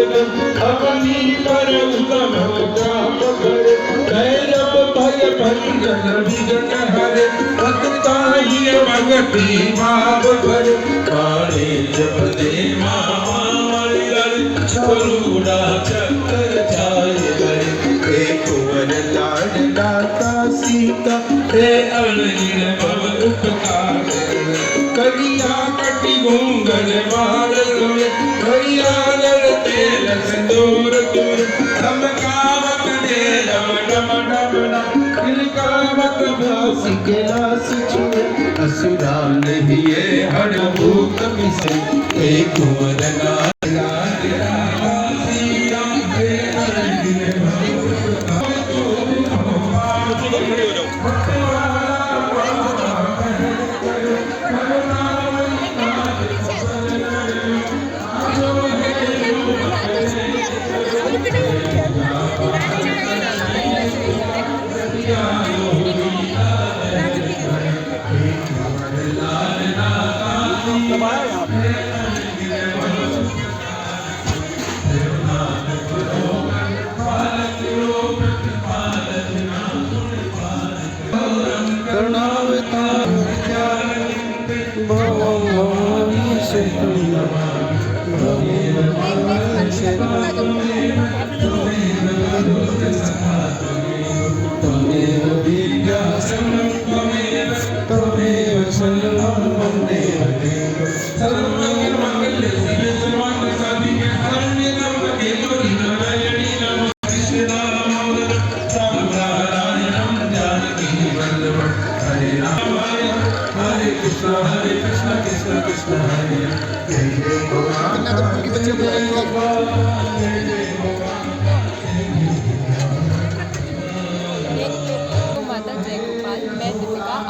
अवनी पर उदम जाप कर भैरव भय भंजन विघ्न हरे भक्ताई भगति भाव भर पाणे जप दे करुणा चक्कर छाय गए एक वरदान दाता सीता हे अनगिन भव उपकार करिया कटि घूंघन बाल लोय करिया नर तेल सिंदूर दूर हम कामक दे डम डम डम डम कामक भासी के लास छुए असुरा नहीं ये हर भूत मिसे एक वरदान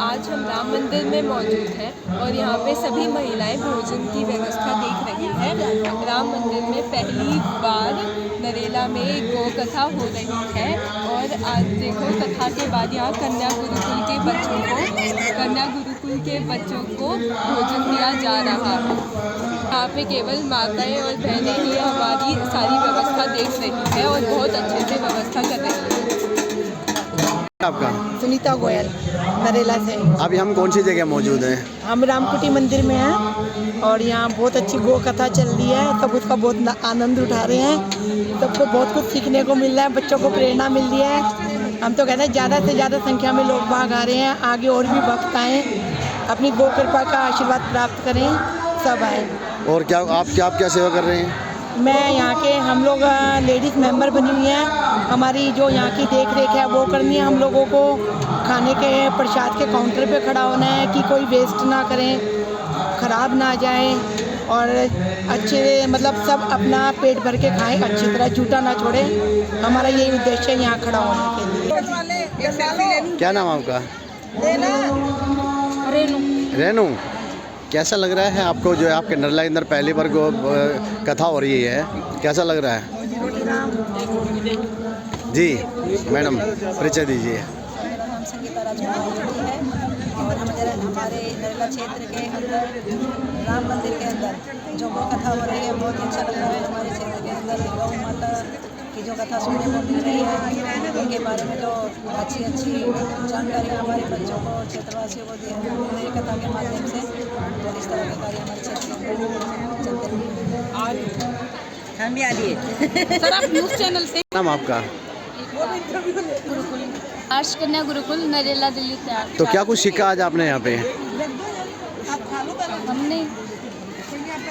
आज हम राम मंदिर में मौजूद हैं और यहाँ पे सभी महिलाएं भोजन की व्यवस्था देख रही हैं। राम मंदिर में पहली बार नरेला में गौ कथा हो रही है और आज देखो कथा के बाद यहाँ कन्या गुरुकुल के बच्चों को भोजन दिया जा रहा है। यहाँ पे केवल माताएं और बहनें ही हमारी सारी व्यवस्था देख रही है और बहुत अच्छे से व्यवस्था कर रही है। आपका सुनीता गोयल नरेला से। अभी हम कौन सी जगह मौजूद हैं? हम रामकुटी मंदिर में हैं और यहाँ बहुत अच्छी गौ कथा चल रही है। सब उसका बहुत आनंद उठा रहे हैं। सबको बहुत कुछ सीखने को मिल रहा है, बच्चों को प्रेरणा मिल रही है। हम तो कहते हैं ज़्यादा से ज़्यादा संख्या में लोग भाग आ रहे हैं। आगे और भी भक्त आएँ, अपनी गौ कृपा का आशीर्वाद प्राप्त करें, सब आए। और क्या आप क्या सेवा कर रहे हैं? मैं यहाँ के हम लोग लेडीज़ मेंबर बनी हुई हैं। हमारी जो यहाँ की देख रेख है वो करनी है। हम लोगों को खाने के प्रसाद के काउंटर पे खड़ा होना है कि कोई वेस्ट ना करें, ख़राब ना जाए और अच्छे मतलब सब अपना पेट भर के खाएं, अच्छी तरह जूठा ना छोड़े। हमारा यही उद्देश्य है यहाँ खड़ा होने के लिए। क्या नाम आपका? रेनू। कैसा लग रहा है आपको जो है आपके नरेला के अंदर पहली बार कथा हो रही है, कैसा लग रहा है? जी मैडम परिचय दीजिए। मेरा नाम संगीता राजकुमारी है और हमारे नरेला क्षेत्र के अंदर राम मंदिर के अंदर जो गौ कथा हो रही है बहुत अच्छा लग रहा है। हमारे क्षेत्र के अंदर गौ माता की जो कथा सुनने को मिल रही है उनके बारे में जो अच्छी जानकारी हमारे बच्चों को क्षेत्रवासियों को दी है कथा के माध्यम से। तो इस तरह के कार्य हमारे क्षेत्र में चलते हैं। हम भी आ रही सर आप न्यूज़ चैनल से। नाम आपका? आर्ष कन्या गुरुकुल नरेला दिल्ली से। तो क्या कुछ सीखा आज आपने यहाँ पे? हमने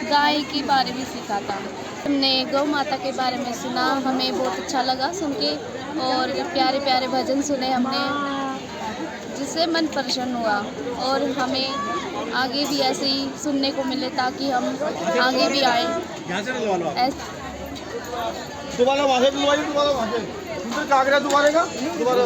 गाय के बारे में सीखा था, हमने गौ माता के बारे में सुना, हमें बहुत अच्छा लगा सुन के और प्यारे प्यारे भजन सुने हमने जिससे मन प्रसन्न हुआ और हमें आगे भी ऐसे ही सुनने को मिले ताकि हम आगे भी आए। दोबारा